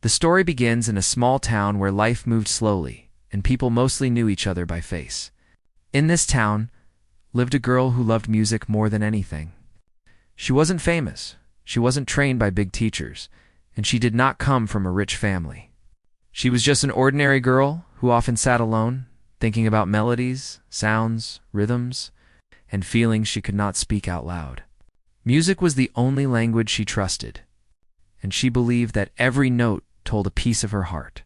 The story begins in a small town where life moved slowly, and people mostly knew each other by face. In this town lived a girl who loved music more than anything. She wasn't famous, she wasn't trained by big teachers, and she did not come from a rich family. She was just an ordinary girl who often sat alone, thinking about melodies, sounds, rhythms, and feelings she could not speak out loud. Music was the only language she trusted, and she believed that every note told a piece of her heart.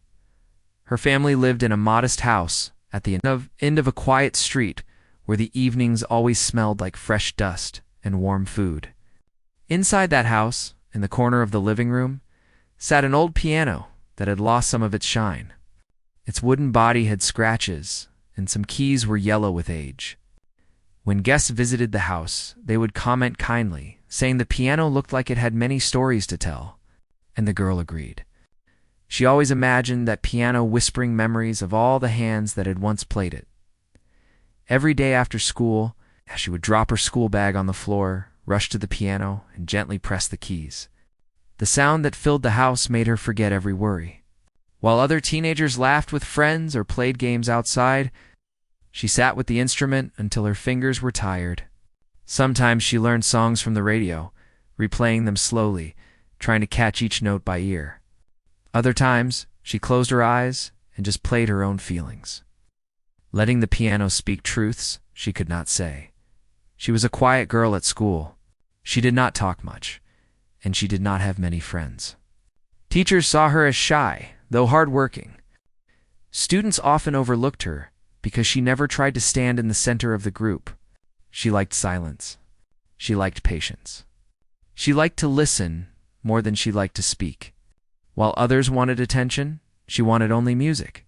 Her family lived in a modest house at the end of a quiet street where the evenings always smelled like fresh dust and warm food. Inside that house, in the corner of the living room, sat an old piano that had lost some of its shine. Its wooden body had scratches, and some keys were yellow with age. When guests visited the house, they would comment kindly, saying the piano looked like it had many stories to tell, and the girl agreed. She always imagined that piano whispering memories of all the hands that had once played it. Every day after school, she would drop her school bag on the floor, rush to the piano, and gently press the keys. The sound that filled the house made her forget every worry. While other teenagers laughed with friends or played games outside, she sat with the instrument until her fingers were tired. Sometimes she learned songs from the radio, replaying them slowly, trying to catch each note by ear. Other times, she closed her eyes and just played her own feelings, letting the piano speak truths she could not say. She was a quiet girl at school. She did not talk much, and she did not have many friends. Teachers saw her as shy, though hardworking. Students often overlooked her because she never tried to stand in the center of the group. She liked silence. She liked patience. She liked to listen more than she liked to speak. While others wanted attention, she wanted only music.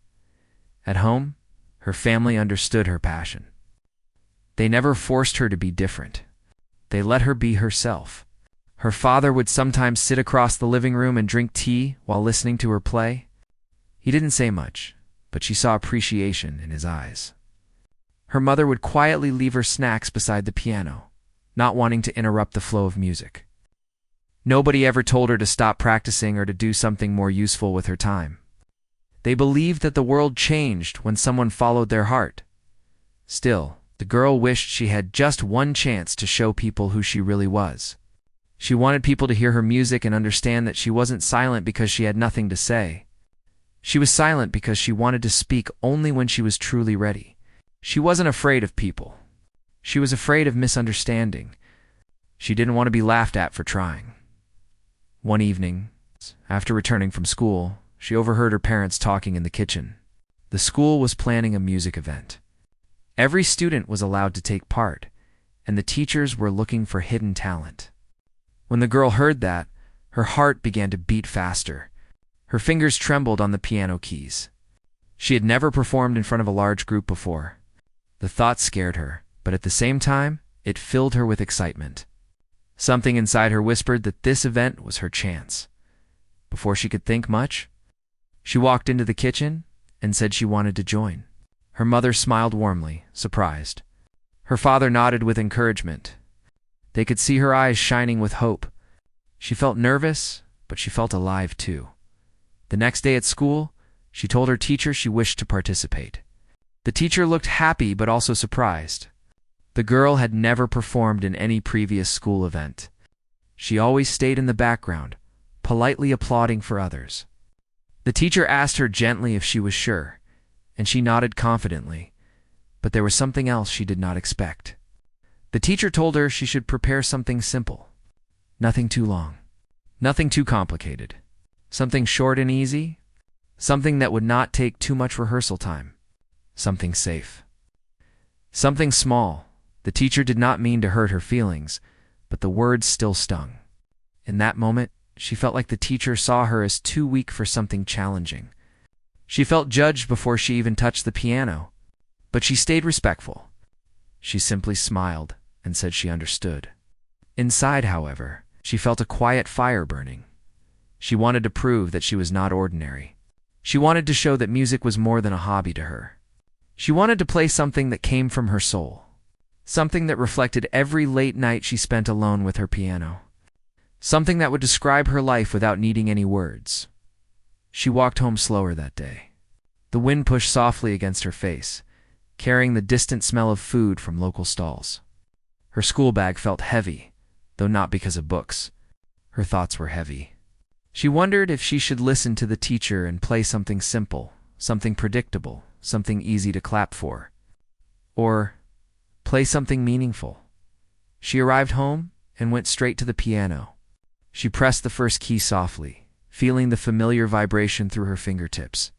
At home, her family understood her passion. They never forced her to be different. They let her be herself. Her father would sometimes sit across the living room and drink tea while listening to her play. He didn't say much, but she saw appreciation in his eyes. Her mother would quietly leave her snacks beside the piano, not wanting to interrupt the flow of music. Nobody ever told her to stop practicing or to do something more useful with her time. They believed that the world changed when someone followed their heart. Still, the girl wished she had just one chance to show people who she really was. She wanted people to hear her music and understand that she wasn't silent because she had nothing to say. She was silent because she wanted to speak only when she was truly ready. She wasn't afraid of people. She was afraid of misunderstanding. She didn't want to be laughed at for trying. One evening, after returning from school, she overheard her parents talking in the kitchen. The school was planning a music event. Every student was allowed to take part, and the teachers were looking for hidden talent. When the girl heard that, her heart began to beat faster. Her fingers trembled on the piano keys. She had never performed in front of a large group before. The thought scared her, but at the same time, it filled her with excitement. Something inside her whispered that this event was her chance. Before she could think much, she walked into the kitchen and said she wanted to join. Her mother smiled warmly, surprised. Her father nodded with encouragement. They could see her eyes shining with hope. She felt nervous, but she felt alive too. The next day at school, she told her teacher she wished to participate. The teacher looked happy but also surprised. The girl had never performed in any previous school event. She always stayed in the background, politely applauding for others. The teacher asked her gently if she was sure, and she nodded confidently, but there was something else she did not expect. The teacher told her she should prepare something simple. Nothing too long. Nothing too complicated. Something short and easy. Something that would not take too much rehearsal time. Something safe. Something small. The teacher did not mean to hurt her feelings, but the words still stung. In that moment, she felt like the teacher saw her as too weak for something challenging. She felt judged before she even touched the piano, but she stayed respectful. She simply smiled and said she understood. Inside, however, she felt a quiet fire burning. She wanted to prove that she was not ordinary. She wanted to show that music was more than a hobby to her. She wanted to play something that came from her soul, something that reflected every late night she spent alone with her piano, something that would describe her life without needing any words. She walked home slower that day. The wind pushed softly against her face, carrying the distant smell of food from local stalls. Her school bag felt heavy, though not because of books. Her thoughts were heavy. She wondered if she should listen to the teacher and play something simple, something predictable, something easy to clap for. Or play something meaningful. She arrived home and went straight to the piano. She pressed the first key softly, feeling the familiar vibration through her fingertips.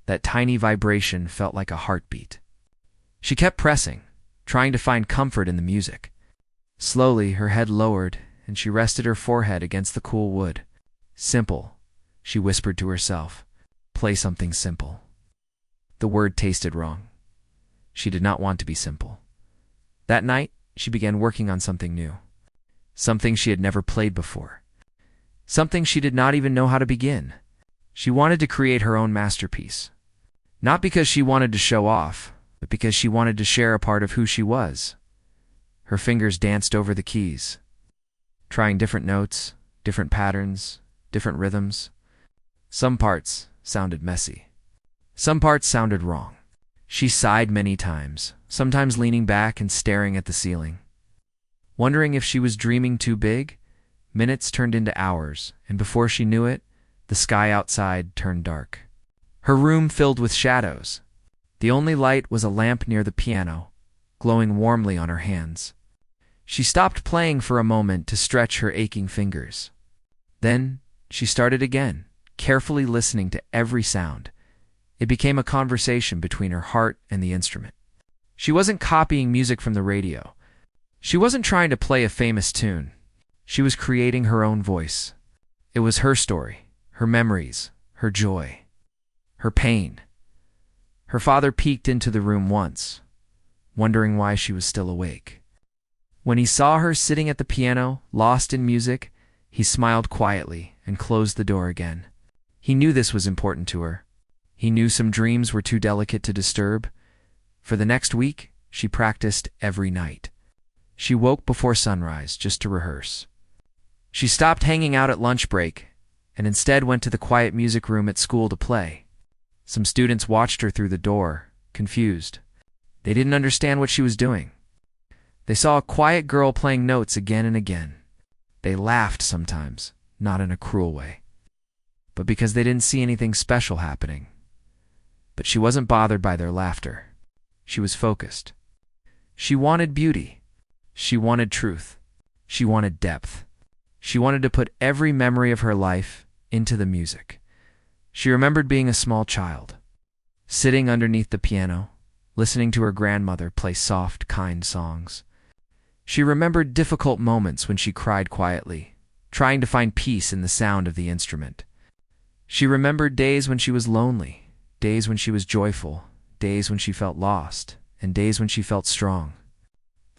That tiny vibration felt like a heartbeat. She kept pressing, trying to find comfort in the music. Slowly, her head lowered, and she rested her forehead against the cool wood. Simple, she whispered to herself. Play something simple. The word tasted wrong. She did not want to be simple. That night, she began working on something new. Something she had never played before. Something she did not even know how to begin. She wanted to create her own masterpiece. Not because she wanted to show off, but because she wanted to share a part of who she was. Her fingers danced over the keys, trying different notes, different patterns, different rhythms. Some parts sounded messy. Some parts sounded wrong. She sighed many times, sometimes leaning back and staring at the ceiling. Wondering if she was dreaming too big, minutes turned into hours, and before she knew it, the sky outside turned dark. Her room filled with shadows. The only light was a lamp near the piano, glowing warmly on her hands. She stopped playing for a moment to stretch her aching fingers. Then she started again, carefully listening to every sound. It became a conversation between her heart and the instrument. She wasn't copying music from the radio. She wasn't trying to play a famous tune. She was creating her own voice. It was her story, her memories, her joy, her pain. Her father peeked into the room once, wondering why she was still awake. When he saw her sitting at the piano, lost in music, he smiled quietly and closed the door again. He knew this was important to her. He knew some dreams were too delicate to disturb. For the next week, she practiced every night. She woke before sunrise just to rehearse. She stopped hanging out at lunch break and instead went to the quiet music room at school to play. Some students watched her through the door, confused. They didn't understand what she was doing. They saw a quiet girl playing notes again and again. They laughed sometimes, not in a cruel way, but because they didn't see anything special happening. But she wasn't bothered by their laughter. She was focused. She wanted beauty. She wanted truth. She wanted depth. She wanted to put every memory of her life into the music. She remembered being a small child, sitting underneath the piano, listening to her grandmother play soft, kind songs. She remembered difficult moments when she cried quietly, trying to find peace in the sound of the instrument. She remembered days when she was lonely, days when she was joyful, days when she felt lost, and days when she felt strong.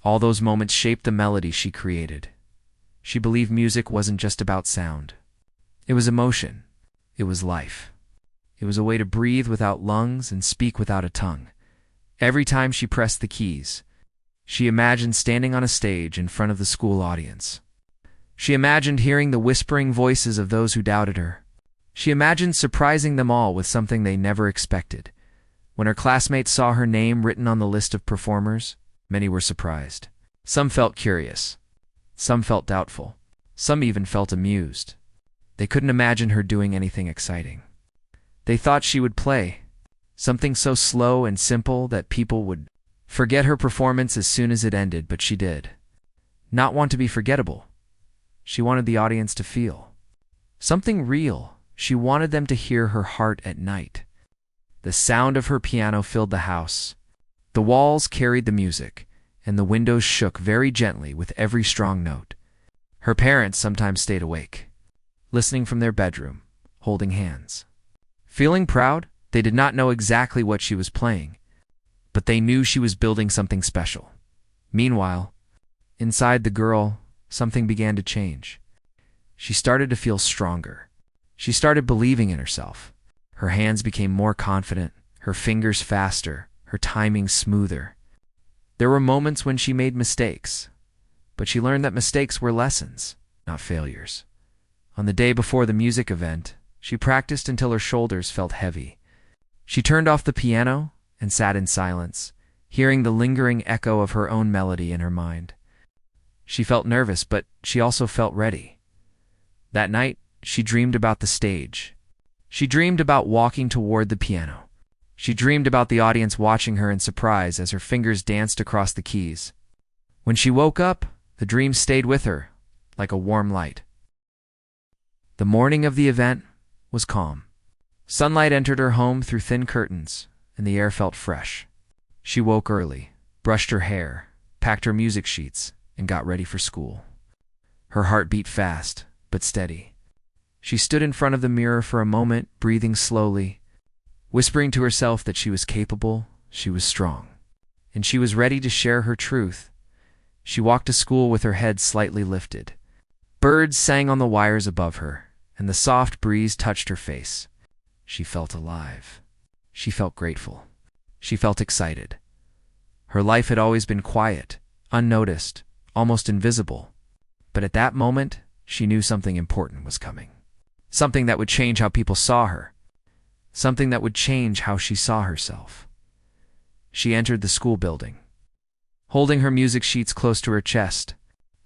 All those moments shaped the melody she created. She believed music wasn't just about sound. It was emotion. It was life. It was a way to breathe without lungs and speak without a tongue. Every time she pressed the keys, she imagined standing on a stage in front of the school audience. She imagined hearing the whispering voices of those who doubted her. She imagined surprising them all with something they never expected. When her classmates saw her name written on the list of performers, many were surprised. Some felt curious. Some felt doubtful. Some even felt amused. They couldn't imagine her doing anything exciting. They thought she would play something so slow and simple that people would forget her performance as soon as it ended, but she did not want to be forgettable. She wanted the audience to feel something real. She wanted them to hear her heart at night. The sound of her piano filled the house. The walls carried the music, and the windows shook very gently with every strong note. Her parents sometimes stayed awake, listening from their bedroom, holding hands. Feeling proud, they did not know exactly what she was playing, but they knew she was building something special. Meanwhile, inside the girl, something began to change. She started to feel stronger. She started believing in herself. Her hands became more confident, her fingers faster, her timing smoother. There were moments when she made mistakes, but she learned that mistakes were lessons, not failures. On the day before the music event, She practiced until her shoulders felt heavy. She turned off the piano and sat in silence, hearing the lingering echo of her own melody in her mind. She felt nervous, but she also felt ready. That night, she dreamed about the stage. She dreamed about walking toward the piano. She dreamed about the audience watching her in surprise as her fingers danced across the keys. When she woke up, the dream stayed with her, like a warm light. The morning of the event was calm. Sunlight entered her home through thin curtains, and the air felt fresh. She woke early, brushed her hair, packed her music sheets, and got ready for school. Her heart beat fast, but steady. She stood in front of the mirror for a moment, breathing slowly, whispering to herself that she was capable, she was strong, and she was ready to share her truth. She walked to school with her head slightly lifted. Birds sang on the wires above her, and the soft breeze touched her face. She felt alive. She felt grateful. She felt excited. Her life had always been quiet, unnoticed, almost invisible. But at that moment, she knew something important was coming. Something that would change how people saw her. Something that would change how she saw herself. She entered the school building. Holding her music sheets close to her chest,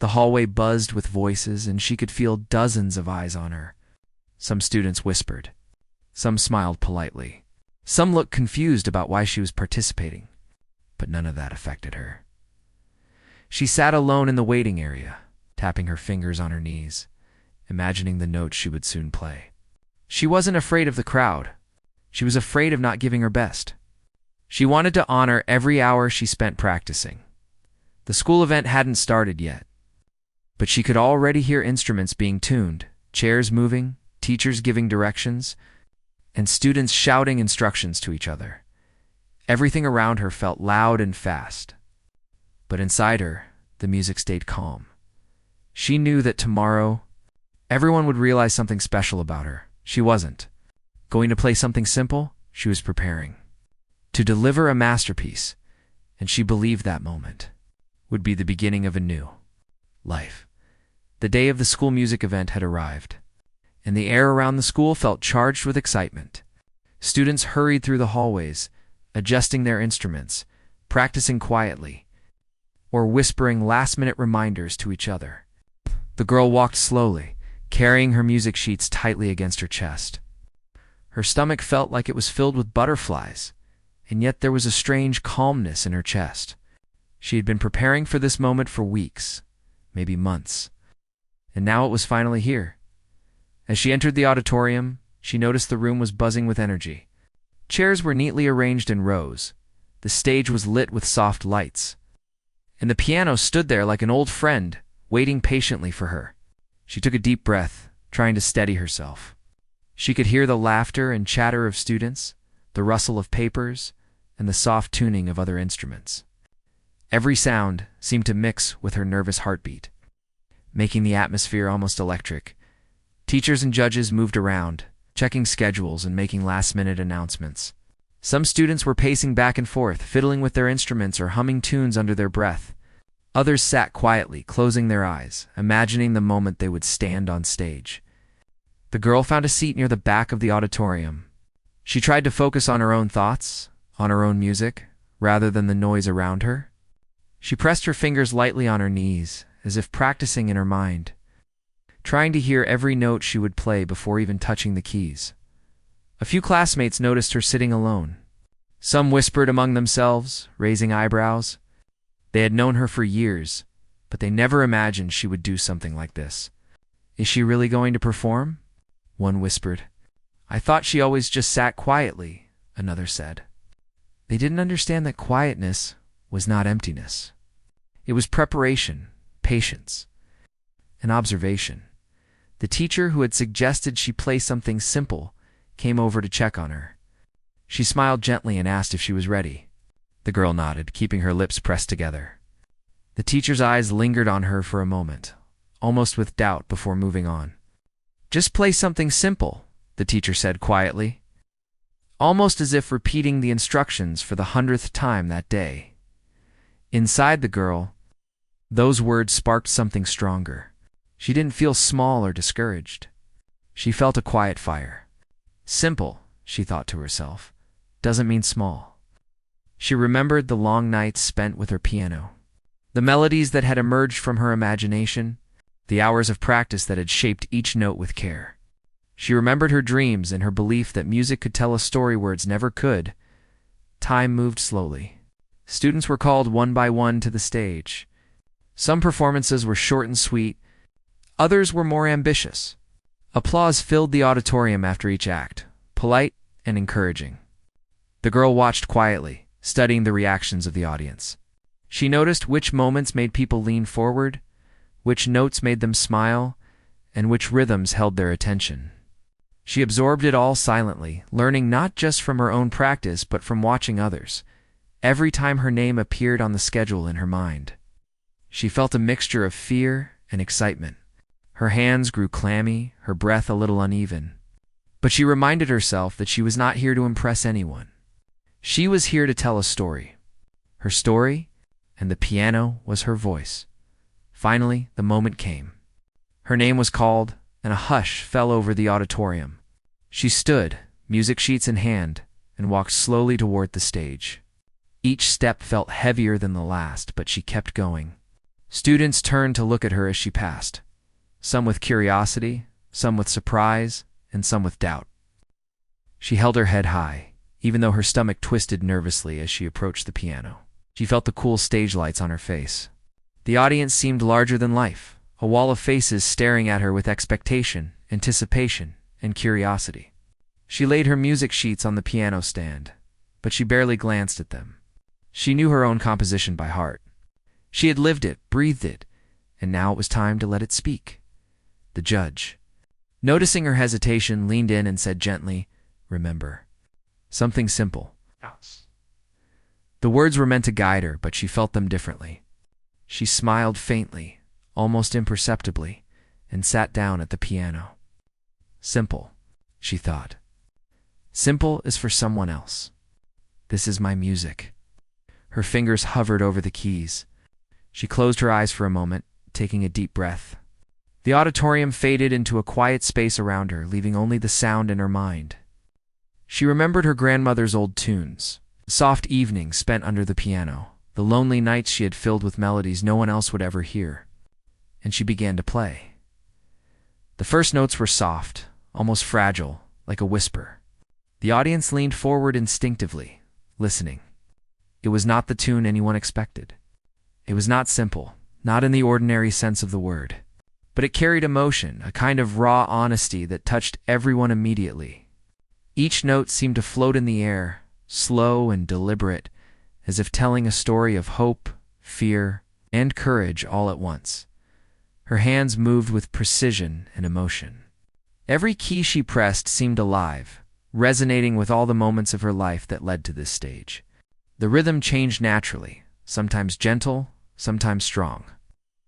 the hallway buzzed with voices, and she could feel dozens of eyes on her. Some students whispered. Some smiled politely. Some looked confused about why she was participating, but none of that affected her. She sat alone in the waiting area, tapping her fingers on her knees, imagining the notes she would soon play. She wasn't afraid of the crowd. She was afraid of not giving her best. She wanted to honor every hour she spent practicing. The school event hadn't started yet, but she could already hear instruments being tuned, chairs moving, teachers giving directions, and students shouting instructions to each other. Everything around her felt loud and fast. But inside her, the music stayed calm. She knew that tomorrow, everyone would realize something special about her. She wasn't going to play something simple. She was preparing to deliver a masterpiece, and she believed that moment would be the beginning of a new life. The day of the school music event had arrived, and the air around the school felt charged with excitement. Students hurried through the hallways, adjusting their instruments, practicing quietly, or whispering last-minute reminders to each other. The girl walked slowly, carrying her music sheets tightly against her chest. Her stomach felt like it was filled with butterflies, and yet there was a strange calmness in her chest. She had been preparing for this moment for weeks, maybe months, and now it was finally here. As she entered the auditorium, she noticed the room was buzzing with energy. Chairs were neatly arranged in rows. The stage was lit with soft lights, and the piano stood there like an old friend, waiting patiently for her. She took a deep breath, trying to steady herself. She could hear the laughter and chatter of students, the rustle of papers, and the soft tuning of other instruments. Every sound seemed to mix with her nervous heartbeat, making the atmosphere almost electric. Teachers and judges moved around, checking schedules and making last-minute announcements. Some students were pacing back and forth, fiddling with their instruments or humming tunes under their breath. Others sat quietly, closing their eyes, imagining the moment they would stand on stage. The girl found a seat near the back of the auditorium. She tried to focus on her own thoughts, on her own music, rather than the noise around her. She pressed her fingers lightly on her knees, as if practicing in her mind, trying to hear every note she would play before even touching the keys. A few classmates noticed her sitting alone. Some whispered among themselves, raising eyebrows. They had known her for years, but they never imagined she would do something like this. "Is she really going to perform?" one whispered. "I thought she always just sat quietly," another said. They didn't understand that quietness was not emptiness. It was preparation, patience, and observation. The teacher who had suggested she play something simple came over to check on her. She smiled gently and asked if she was ready. The girl nodded, keeping her lips pressed together. The teacher's eyes lingered on her for a moment, almost with doubt before moving on. "Just play something simple," the teacher said quietly, almost as if repeating the instructions for the 100th time that day. Inside the girl, those words sparked something stronger. She didn't feel small or discouraged. She felt a quiet fire, Simple, she thought to herself, doesn't mean small. She remembered the long nights spent with her piano, the melodies that had emerged from her imagination, the hours of practice that had shaped each note with care. She remembered her dreams and her belief that music could tell a story words never could. Time moved slowly. Students were called one by one to the stage. Some performances were short and sweet, others were more ambitious. Applause filled the auditorium after each act, polite and encouraging. The girl watched quietly, studying the reactions of the audience. She noticed which moments made people lean forward, which notes made them smile, and which rhythms held their attention. She absorbed it all silently, learning not just from her own practice but from watching others. Every time her name appeared on the schedule in her mind, she felt a mixture of fear and excitement. Her hands grew clammy, her breath a little uneven. But she reminded herself that she was not here to impress anyone. She was here to tell a story. Her story, and the piano was her voice. Finally, the moment came. Her name was called, and a hush fell over the auditorium. She stood, music sheets in hand, and walked slowly toward the stage. Each step felt heavier than the last, but she kept going. Students turned to look at her as she passed, some with curiosity, some with surprise, and some with doubt. She held her head high, even though her stomach twisted nervously as she approached the piano. She felt the cool stage lights on her face. The audience seemed larger than life, a wall of faces staring at her with expectation, anticipation, and curiosity. She laid her music sheets on the piano stand, but she barely glanced at them. She knew her own composition by heart. She had lived it, breathed it, and now it was time to let it speak. The judge, noticing her hesitation, leaned in and said gently, "Remember, something simple." The words were meant to guide her, but she felt them differently. She smiled faintly, almost imperceptibly, and sat down at the piano. Simple, she thought. Simple is for someone else. This is my music. Her fingers hovered over the keys. She closed her eyes for a moment, taking a deep breath. The auditorium faded into a quiet space around her, leaving only the sound in her mind. She remembered her grandmother's old tunes, soft evenings spent under the piano, the lonely nights she had filled with melodies no one else would ever hear. And she began to play. The first notes were soft, almost fragile, like a whisper. The audience leaned forward instinctively, listening. It was not the tune anyone expected. It was not simple, not in the ordinary sense of the word. But it carried emotion, a kind of raw honesty that touched everyone immediately. Each note seemed to float in the air, slow and deliberate, as if telling a story of hope, fear, and courage all at once. Her hands moved with precision and emotion. Every key she pressed seemed alive, resonating with all the moments of her life that led to this stage. The rhythm changed naturally, sometimes gentle, sometimes strong,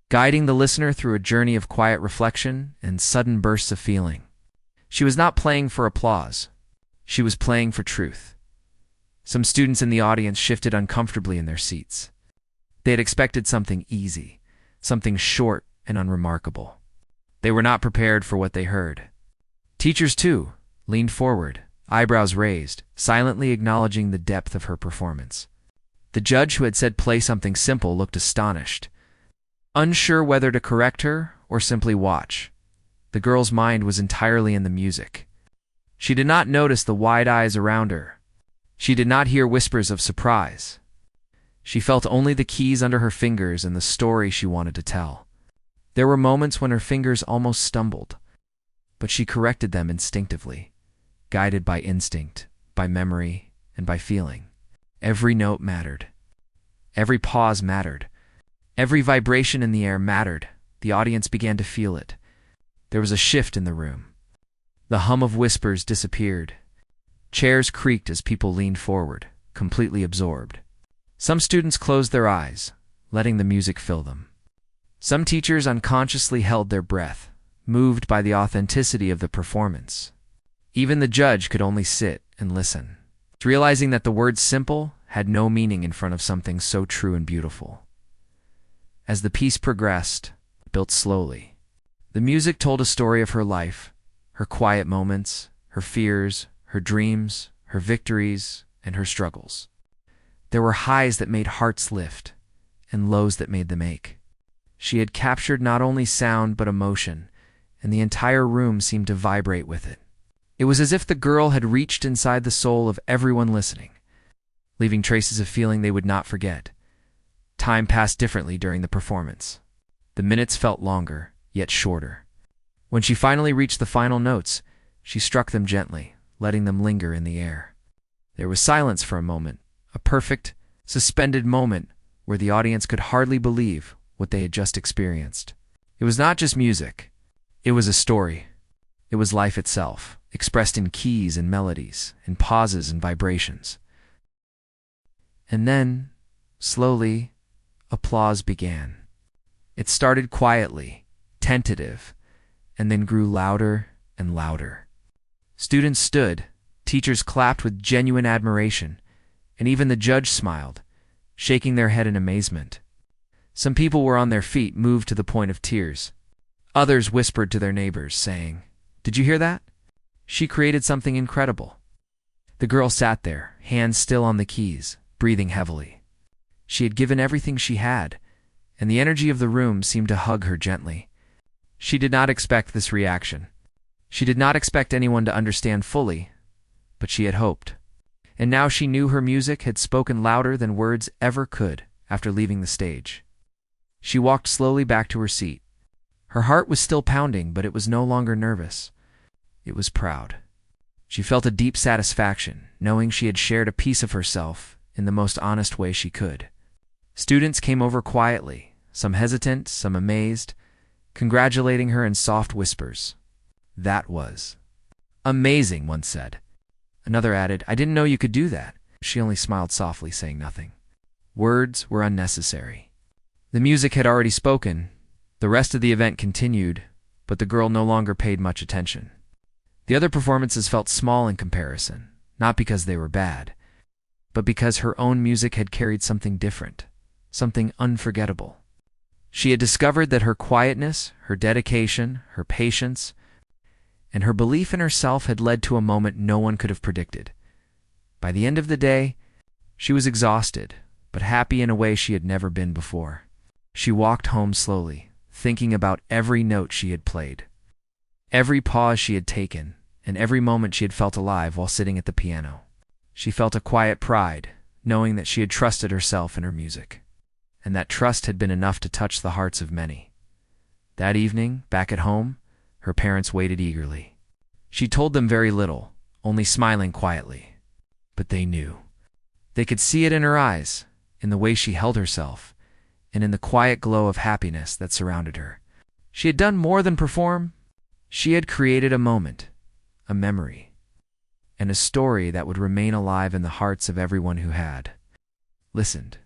guiding the listener through a journey of quiet reflection and sudden bursts of feeling. She was not playing for applause. She was playing for truth. Some students in the audience shifted uncomfortably in their seats. They had expected something easy, something short and unremarkable. They were not prepared for what they heard. Teachers, too, leaned forward, eyebrows raised, silently acknowledging the depth of her performance. The judge who had said play something simple looked astonished, unsure whether to correct her or simply watch. The girl's mind was entirely in the music. She did not notice the wide eyes around her. She did not hear whispers of surprise. She felt only the keys under her fingers and the story she wanted to tell. There were moments when her fingers almost stumbled, but she corrected them instinctively, guided by instinct, by memory, and by feeling. Every note mattered. Every pause mattered. Every vibration in the air mattered. The audience began to feel it. There was a shift in the room. The hum of whispers disappeared. Chairs creaked as people leaned forward, completely absorbed. Some students closed their eyes, letting the music fill them. Some teachers unconsciously held their breath, moved by the authenticity of the performance. Even the judge could only sit and listen, realizing that the word simple had no meaning in front of something so true and beautiful. As the piece progressed, built slowly, the music told a story of her life, her quiet moments, her fears, her dreams, her victories, and her struggles. There were highs that made hearts lift, and lows that made them ache. She had captured not only sound but emotion, and the entire room seemed to vibrate with it. It was as if the girl had reached inside the soul of everyone listening, leaving traces of feeling they would not forget. Time passed differently during the performance. The minutes felt longer, yet shorter. When she finally reached the final notes, she struck them gently, letting them linger in the air. There was silence for a moment, a perfect, suspended moment where the audience could hardly believe what they had just experienced. It was not just music. It was a story. It was life itself, expressed in keys and melodies, in pauses and vibrations. And then, slowly, applause began. It started quietly, tentative, and then grew louder and louder. Students stood, teachers clapped with genuine admiration, and even the judge smiled, shaking their head in amazement. Some people were on their feet, moved to the point of tears. Others whispered to their neighbors, saying, "Did you hear that? She created something incredible." The girl sat there, hands still on the keys, breathing heavily. She had given everything she had, and the energy of the room seemed to hug her gently. She did not expect this reaction. She did not expect anyone to understand fully, but she had hoped. And now she knew her music had spoken louder than words ever could after leaving the stage. She walked slowly back to her seat. Her heart was still pounding, but it was no longer nervous. It was proud. She felt a deep satisfaction, knowing she had shared a piece of herself in the most honest way she could. Students came over quietly, some hesitant, some amazed, congratulating her in soft whispers. "That was amazing," one said. Another added, "I didn't know you could do that." She only smiled softly, saying nothing. Words were unnecessary. The music had already spoken. The rest of the event continued, but the girl no longer paid much attention. The other performances felt small in comparison, not because they were bad, but because her own music had carried something different, something unforgettable. She had discovered that her quietness, her dedication, her patience, and her belief in herself had led to a moment no one could have predicted. By the end of the day, she was exhausted, but happy in a way she had never been before. She walked home slowly, thinking about every note she had played, every pause she had taken, and every moment she had felt alive while sitting at the piano. She felt a quiet pride, knowing that she had trusted herself and her music, and that trust had been enough to touch the hearts of many. That evening, back at home, her parents waited eagerly. She told them very little, only smiling quietly. But they knew. They could see it in her eyes, in the way she held herself, and in the quiet glow of happiness that surrounded her. She had done more than perform. She had created a moment, a memory, and a story that would remain alive in the hearts of everyone who had listened.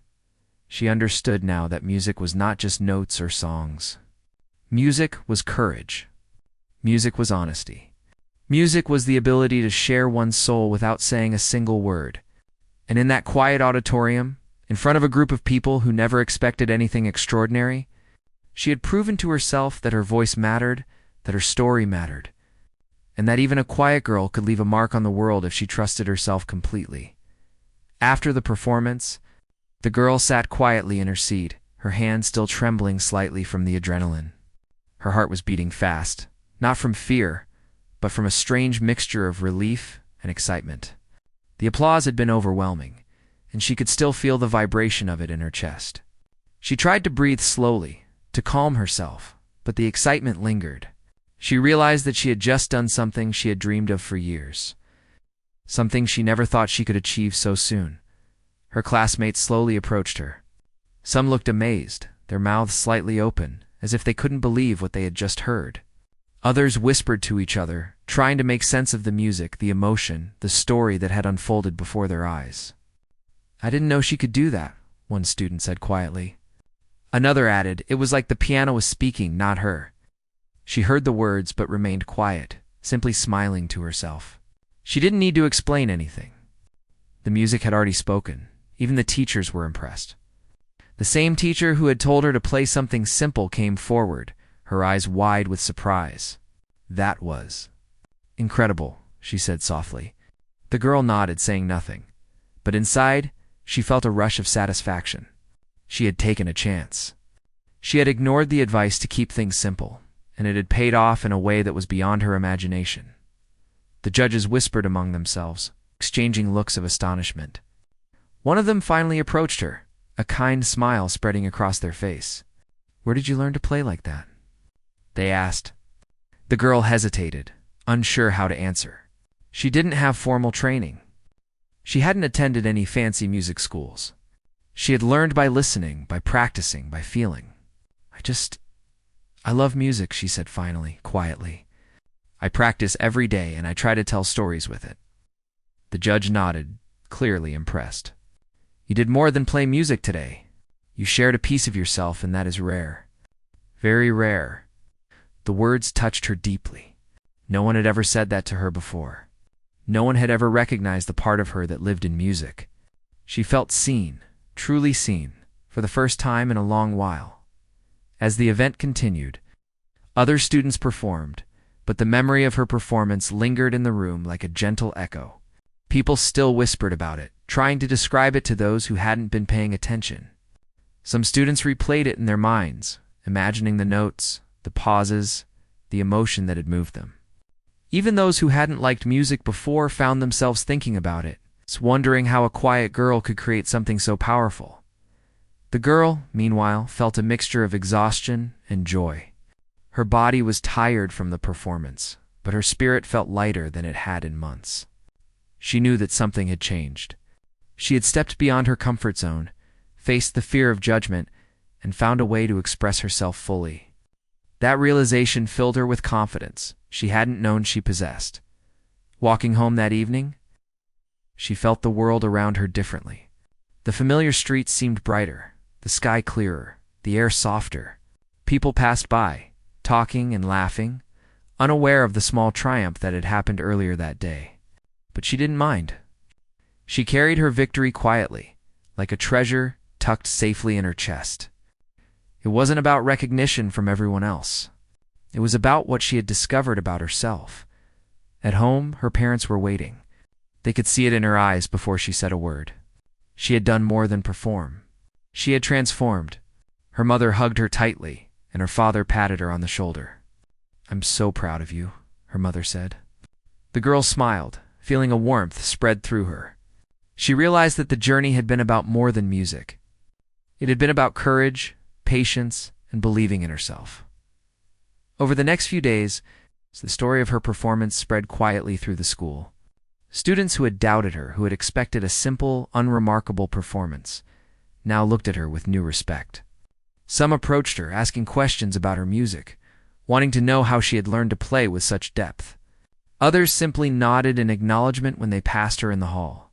She understood now that music was not just notes or songs. Music was courage. Music was honesty. Music was the ability to share one's soul without saying a single word. And in that quiet auditorium, in front of a group of people who never expected anything extraordinary, she had proven to herself that her voice mattered, that her story mattered, and that even a quiet girl could leave a mark on the world if she trusted herself completely. After the performance, the girl sat quietly in her seat, her hand still trembling slightly from the adrenaline. Her heart was beating fast, not from fear, but from a strange mixture of relief and excitement. The applause had been overwhelming, and she could still feel the vibration of it in her chest. She tried to breathe slowly, to calm herself, but the excitement lingered. She realized that she had just done something she had dreamed of for years, something she never thought she could achieve so soon. Her classmates slowly approached her. Some looked amazed, their mouths slightly open, as if they couldn't believe what they had just heard. Others whispered to each other, trying to make sense of the music, the emotion, the story that had unfolded before their eyes. "I didn't know she could do that," one student said quietly. Another added, "It was like the piano was speaking, not her." She heard the words but remained quiet, simply smiling to herself. She didn't need to explain anything. The music had already spoken. Even the teachers were impressed. The same teacher who had told her to play something simple came forward, her eyes wide with surprise. "That was incredible," she said softly. The girl nodded, saying nothing, but inside, she felt a rush of satisfaction. She had taken a chance. She had ignored the advice to keep things simple, and it had paid off in a way that was beyond her imagination. The judges whispered among themselves, exchanging looks of astonishment. One of them finally approached her, a kind smile spreading across their face. "Where did you learn to play like that?" they asked. The girl hesitated, unsure how to answer. She didn't have formal training. She hadn't attended any fancy music schools. She had learned by listening, by practicing, by feeling. I love music," she said finally, quietly. "I practice every day and I try to tell stories with it." The judge nodded, clearly impressed. "You did more than play music today. You shared a piece of yourself, and that is rare. Very rare." The words touched her deeply. No one had ever said that to her before. No one had ever recognized the part of her that lived in music. She felt seen, truly seen, for the first time in a long while. As the event continued, other students performed, but the memory of her performance lingered in the room like a gentle echo. People still whispered about it, trying to describe it to those who hadn't been paying attention. Some students replayed it in their minds, imagining the notes, the pauses, the emotion that had moved them. Even those who hadn't liked music before found themselves thinking about it, wondering how a quiet girl could create something so powerful. The girl, meanwhile, felt a mixture of exhaustion and joy. Her body was tired from the performance, but her spirit felt lighter than it had in months. She knew that something had changed. She had stepped beyond her comfort zone, faced the fear of judgment, and found a way to express herself fully. That realization filled her with confidence she hadn't known she possessed. Walking home that evening, she felt the world around her differently. The familiar streets seemed brighter, the sky clearer, the air softer. People passed by, talking and laughing, unaware of the small triumph that had happened earlier that day. But she didn't mind. She carried her victory quietly, like a treasure tucked safely in her chest. It wasn't about recognition from everyone else. It was about what she had discovered about herself. At home, her parents were waiting. They could see it in her eyes before she said a word. She had done more than perform. She had transformed. Her mother hugged her tightly, and her father patted her on the shoulder. "I'm so proud of you," her mother said. The girl smiled, feeling a warmth spread through her. She realized that the journey had been about more than music. It had been about courage, patience, and believing in herself. Over the next few days, the story of her performance spread quietly through the school. Students who had doubted her, who had expected a simple, unremarkable performance, now looked at her with new respect. Some approached her, asking questions about her music, wanting to know how she had learned to play with such depth. Others simply nodded in acknowledgement when they passed her in the hall.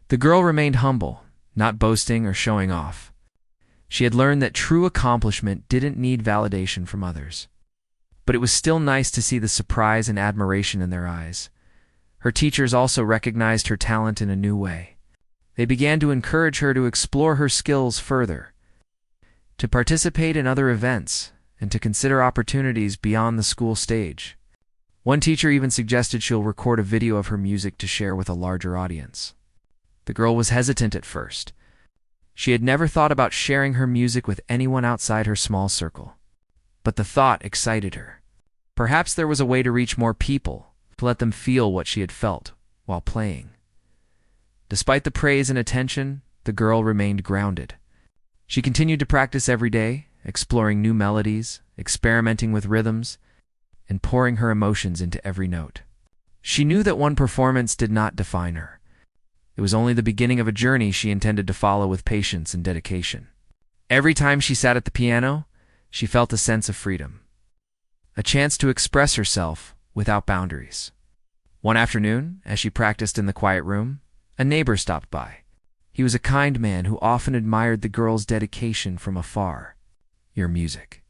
The girl remained humble, not boasting or showing off. She had learned that true accomplishment didn't need validation from others. But it was still nice to see the surprise and admiration in their eyes. Her teachers also recognized her talent in a new way. They began to encourage her to explore her skills further, to participate in other events, and to consider opportunities beyond the school stage. One teacher even suggested she'll record a video of her music to share with a larger audience. The girl was hesitant at first. She had never thought about sharing her music with anyone outside her small circle. But the thought excited her. Perhaps there was a way to reach more people, to let them feel what she had felt while playing. Despite the praise and attention, the girl remained grounded. She continued to practice every day, exploring new melodies, experimenting with rhythms, and pouring her emotions into every note. She knew that one performance did not define her. It was only the beginning of a journey she intended to follow with patience and dedication. Every time she sat at the piano, she felt a sense of freedom, a chance to express herself without boundaries. One afternoon, as she practiced in the quiet room, a neighbor stopped by. He was a kind man who often admired the girl's dedication from afar. "Your music.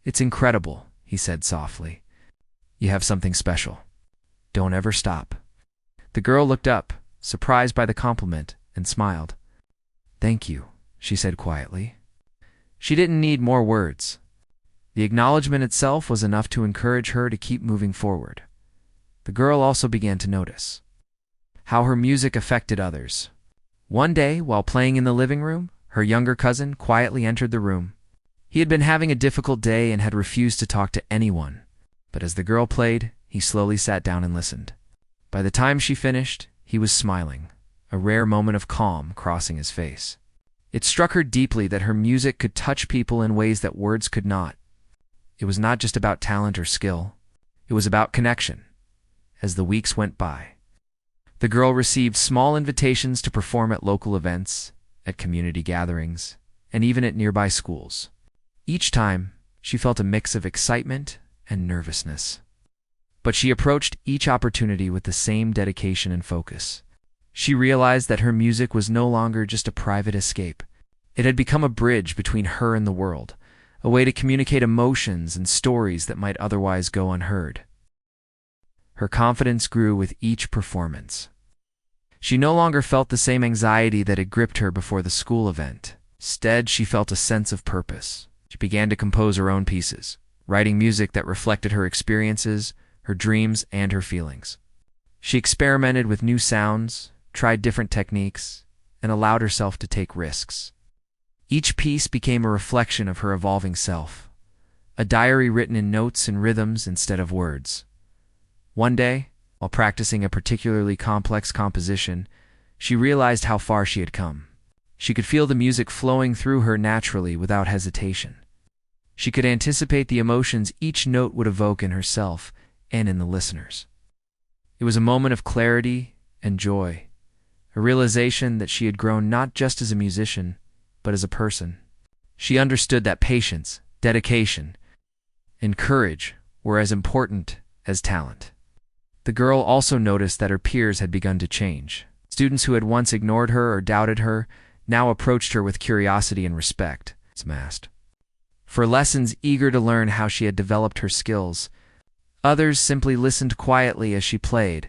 It's incredible," he said softly. "You have something special. Don't ever stop." The girl looked up, surprised by the compliment, and smiled. "Thank you," she said quietly. She didn't need more words. The acknowledgement itself was enough to encourage her to keep moving forward. The girl also began to notice how her music affected others. One day, while playing in the living room, her younger cousin quietly entered the room. He had been having a difficult day and had refused to talk to anyone. But as the girl played, he slowly sat down and listened. By the time she finished, he was smiling, a rare moment of calm crossing his face. It struck her deeply that her music could touch people in ways that words could not. It was not just about talent or skill. It was about connection. As the weeks went by, the girl received small invitations to perform at local events, at community gatherings, and even at nearby schools. Each time, she felt a mix of excitement and nervousness. But she approached each opportunity with the same dedication and focus. She realized that her music was no longer just a private escape. It had become a bridge between her and the world, a way to communicate emotions and stories that might otherwise go unheard. Her confidence grew with each performance. She no longer felt the same anxiety that had gripped her before the school event. Instead, she felt a sense of purpose. She began to compose her own pieces, writing music that reflected her experiences, her dreams, and her feelings. She experimented with new sounds, tried different techniques, and allowed herself to take risks. Each piece became a reflection of her evolving self, a diary written in notes and rhythms instead of words. One day, while practicing a particularly complex composition, she realized how far she had come. She could feel the music flowing through her naturally without hesitation. She could anticipate the emotions each note would evoke in herself and in the listeners. It was a moment of clarity and joy, a realization that she had grown not just as a musician, but as a person. She understood that patience, dedication, and courage were as important as talent. The girl also noticed that her peers had begun to change. Students who had once ignored her or doubted her now approached her with curiosity and respect. For lessons eager to learn how she had developed her skills, others simply listened quietly as she played,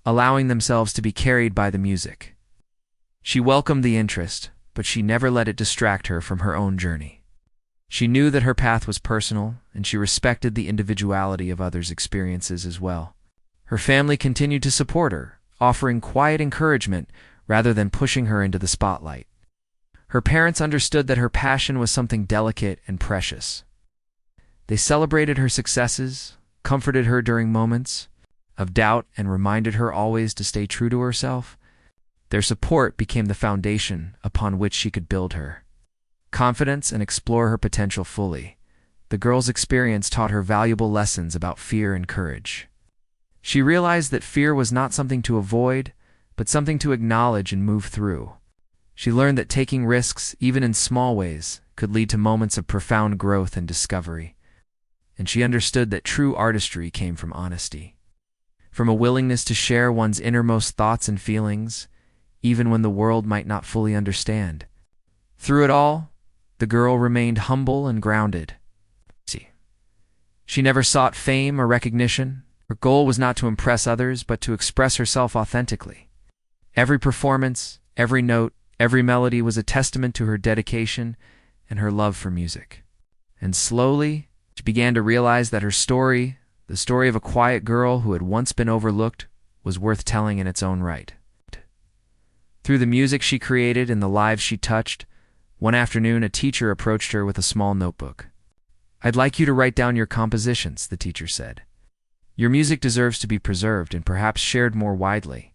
allowing themselves to be carried by the music. She welcomed the interest, but she never let it distract her from her own journey. She knew that her path was personal, and she respected the individuality of others' experiences as well. Her family continued to support her, offering quiet encouragement rather than pushing her into the spotlight. Her parents understood that her passion was something delicate and precious. They celebrated her successes, comforted her during moments of doubt, and reminded her always to stay true to herself. Their support became the foundation upon which she could build her confidence and explore her potential fully. The girl's experience taught her valuable lessons about fear and courage. She realized that fear was not something to avoid, but something to acknowledge and move through. She learned that taking risks, even in small ways, could lead to moments of profound growth and discovery. And she understood that true artistry came from honesty, from a willingness to share one's innermost thoughts and feelings, even when the world might not fully understand. Through it all, the girl remained humble and grounded. She never sought fame or recognition. Her goal was not to impress others, but to express herself authentically. Every performance, every note, every melody was a testament to her dedication and her love for music. And slowly, she began to realize that her story, the story of a quiet girl who had once been overlooked, was worth telling in its own right. Through the music she created and the lives she touched, one afternoon a teacher approached her with a small notebook. "I'd like you to write down your compositions," the teacher said. "Your music deserves to be preserved and perhaps shared more widely."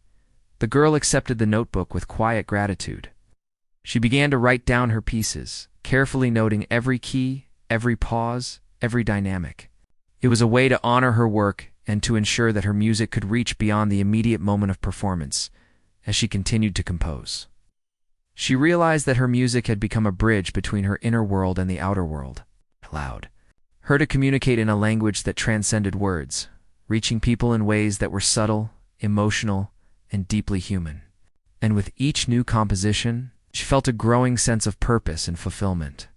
The girl accepted the notebook with quiet gratitude. She began to write down her pieces, carefully noting every key, every pause, every dynamic. It was a way to honor her work and to ensure that her music could reach beyond the immediate moment of performance as she continued to compose. She realized that her music had become a bridge between her inner world and the outer world. Allowed her to communicate in a language that transcended words, reaching people in ways that were subtle, emotional, and deeply human. And with each new composition, she felt a growing sense of purpose and fulfillment.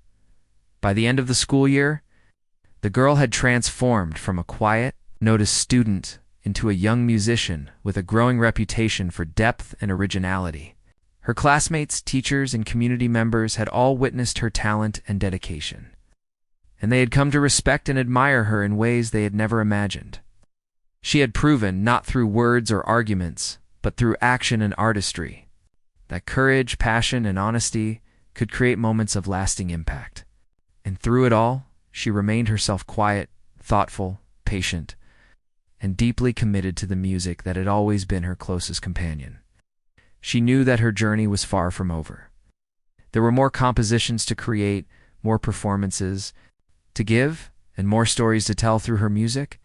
By the end of the school year, the girl had transformed from a quiet, noticed student into a young musician with a growing reputation for depth and originality. Her classmates, teachers, and community members had all witnessed her talent and dedication, and they had come to respect and admire her in ways they had never imagined. She had proven, not through words or arguments, but through action and artistry. That courage, passion, and honesty could create moments of lasting impact. And through it all, she remained herself quiet, thoughtful, patient, and deeply committed to the music that had always been her closest companion. She knew that her journey was far from over. There were more compositions to create, more performances to give, and more stories to tell through her music,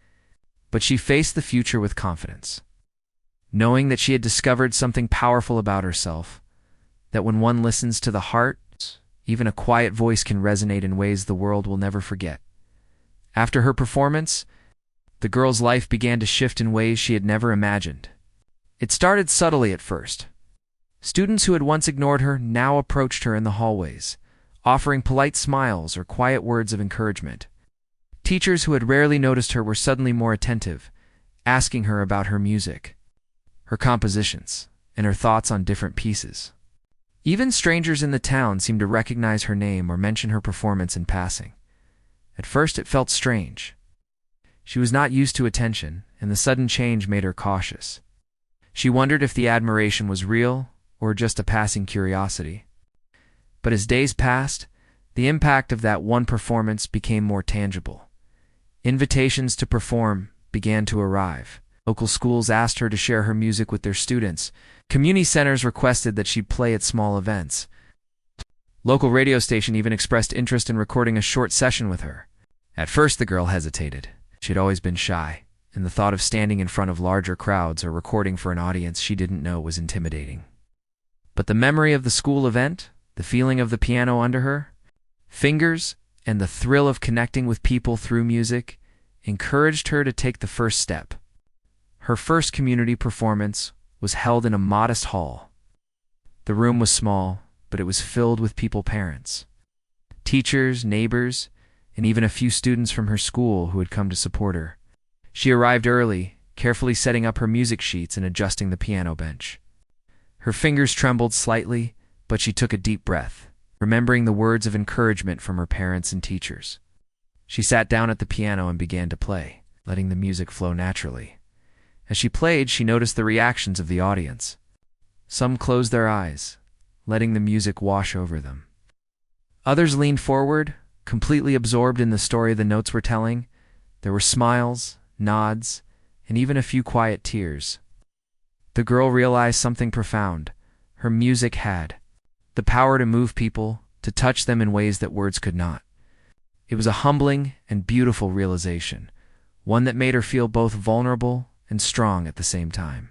but she faced the future with confidence, knowing that she had discovered something powerful about herself, that when one listens to the heart, even a quiet voice can resonate in ways the world will never forget. After her performance, the girl's life began to shift in ways she had never imagined. It started subtly at first. Students who had once ignored her now approached her in the hallways, offering polite smiles or quiet words of encouragement. Teachers who had rarely noticed her were suddenly more attentive, asking her about her music, her compositions, and her thoughts on different pieces. Even strangers in the town seemed to recognize her name or mention her performance in passing. At first it felt strange. She was not used to attention, and the sudden change made her cautious. She wondered if the admiration was real or just a passing curiosity. But as days passed, the impact of that one performance became more tangible. Invitations to perform began to arrive. Local schools asked her to share her music with their students. Community centers requested that she play at small events. Local radio station even expressed interest in recording a short session with her. At first, the girl hesitated. She had always been shy, and the thought of standing in front of larger crowds or recording for an audience she didn't know was intimidating. But the memory of the school event, the feeling of the piano under her fingers, and the thrill of connecting with people through music encouraged her to take the first step. Her first community performance was held in a modest hall. The room was small, but it was filled with parents, teachers, neighbors, and even a few students from her school who had come to support her. She arrived early, carefully setting up her music sheets and adjusting the piano bench. Her fingers trembled slightly, but she took a deep breath, remembering the words of encouragement from her parents and teachers. She sat down at the piano and began to play, letting the music flow naturally. As she played, she noticed the reactions of the audience. Some closed their eyes, letting the music wash over them. Others leaned forward, completely absorbed in the story the notes were telling. There were smiles, nods, and even a few quiet tears. The girl realized something profound. Her music had the power to move people, to touch them in ways that words could not. It was a humbling and beautiful realization, one that made her feel both vulnerable and strong at the same time.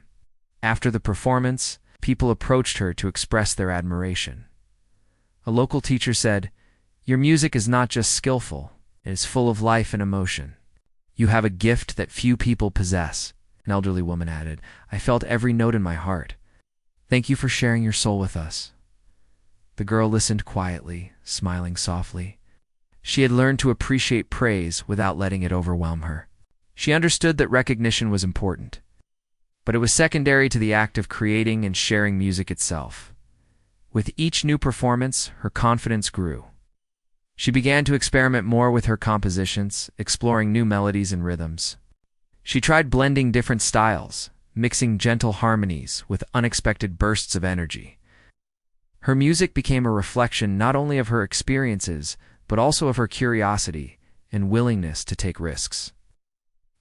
After the performance, people approached her to express their admiration. A local teacher said, "Your music is not just skillful, it is full of life and emotion. You have a gift that few people possess." An elderly woman added, "I felt every note in my heart. Thank you for sharing your soul with us." The girl listened quietly, smiling softly. She had learned to appreciate praise without letting it overwhelm her. She understood that recognition was important, but it was secondary to the act of creating and sharing music itself. With each new performance, her confidence grew. She began to experiment more with her compositions, exploring new melodies and rhythms. She tried blending different styles, mixing gentle harmonies with unexpected bursts of energy. Her music became a reflection not only of her experiences, but also of her curiosity and willingness to take risks.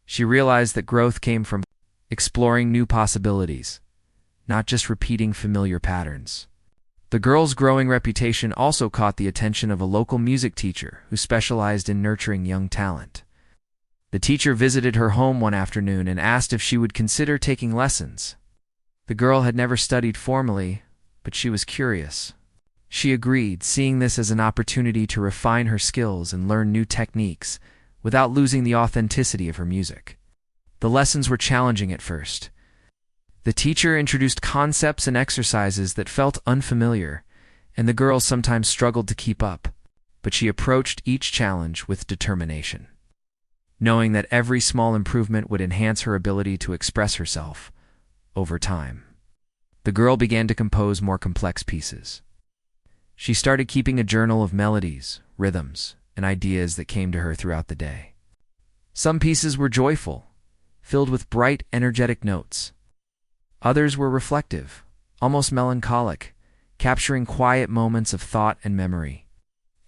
She realized that growth came from exploring new possibilities, not just repeating familiar patterns. The girl's growing reputation also caught the attention of a local music teacher who specialized in nurturing young talent. The teacher visited her home one afternoon and asked if she would consider taking lessons. The girl had never studied formally, but she was curious. She agreed, seeing this as an opportunity to refine her skills and learn new techniques without losing the authenticity of her music. The lessons were challenging at first. The teacher introduced concepts and exercises that felt unfamiliar, and the girl sometimes struggled to keep up, but she approached each challenge with determination, knowing that every small improvement would enhance her ability to express herself over time. The girl began to compose more complex pieces. She started keeping a journal of melodies, rhythms, and ideas that came to her throughout the day. Some pieces were joyful, filled with bright, energetic notes. Others were reflective, almost melancholic, capturing quiet moments of thought and memory.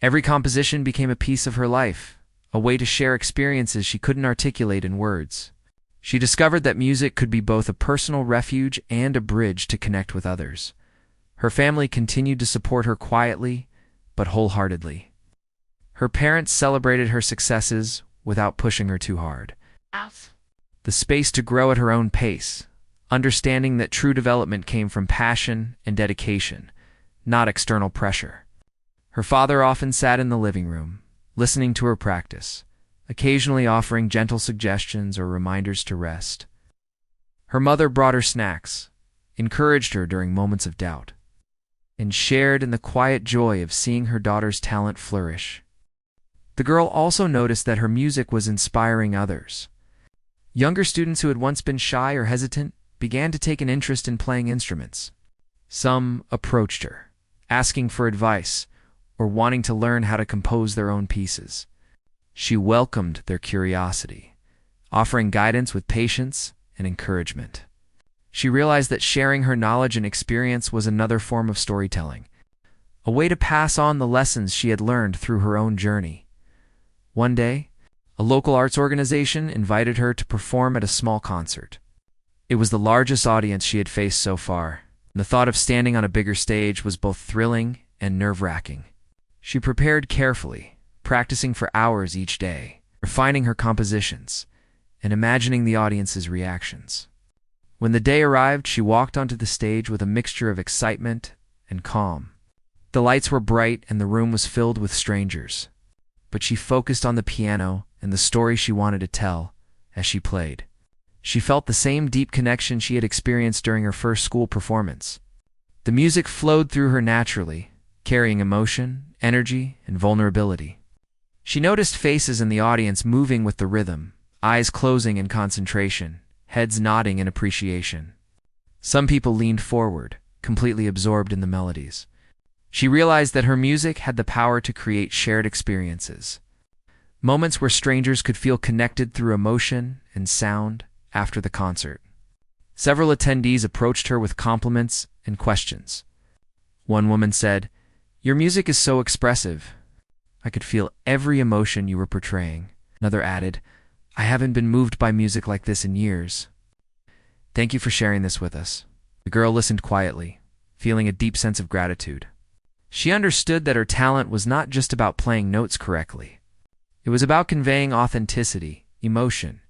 Every composition became a piece of her life, a way to share experiences she couldn't articulate in words. She discovered that music could be both a personal refuge and a bridge to connect with others. Her family continued to support her quietly, but wholeheartedly. Her parents celebrated her successes without pushing her too hard. The space to grow at her own pace, understanding that true development came from passion and dedication, not external pressure. Her father often sat in the living room, listening to her practice, occasionally offering gentle suggestions or reminders to rest. Her mother brought her snacks, encouraged her during moments of doubt, and shared in the quiet joy of seeing her daughter's talent flourish. The girl also noticed that her music was inspiring others. Younger students who had once been shy or hesitant began to take an interest in playing instruments. Some approached her, asking for advice or wanting to learn how to compose their own pieces. She welcomed their curiosity, offering guidance with patience and encouragement. She realized that sharing her knowledge and experience was another form of storytelling, a way to pass on the lessons she had learned through her own journey. One day, a local arts organization invited her to perform at a small concert. It was the largest audience she had faced so far, and the thought of standing on a bigger stage was both thrilling and nerve-wracking. She prepared carefully, practicing for hours each day, refining her compositions, and imagining the audience's reactions. When the day arrived, she walked onto the stage with a mixture of excitement and calm. The lights were bright and the room was filled with strangers, but she focused on the piano and the story she wanted to tell as she played. She felt the same deep connection she had experienced during her first school performance. The music flowed through her naturally, carrying emotion, energy, and vulnerability. She noticed faces in the audience moving with the rhythm, eyes closing in concentration, heads nodding in appreciation. Some people leaned forward, completely absorbed in the melodies. She realized that her music had the power to create shared experiences, moments where strangers could feel connected through emotion and sound after the concert. Several attendees approached her with compliments and questions. One woman said, "Your music is so expressive. I could feel every emotion you were portraying." Another added, "I haven't been moved by music like this in years. Thank you for sharing this with us." The girl listened quietly, feeling a deep sense of gratitude. She understood that her talent was not just about playing notes correctly. It was about conveying authenticity, emotion,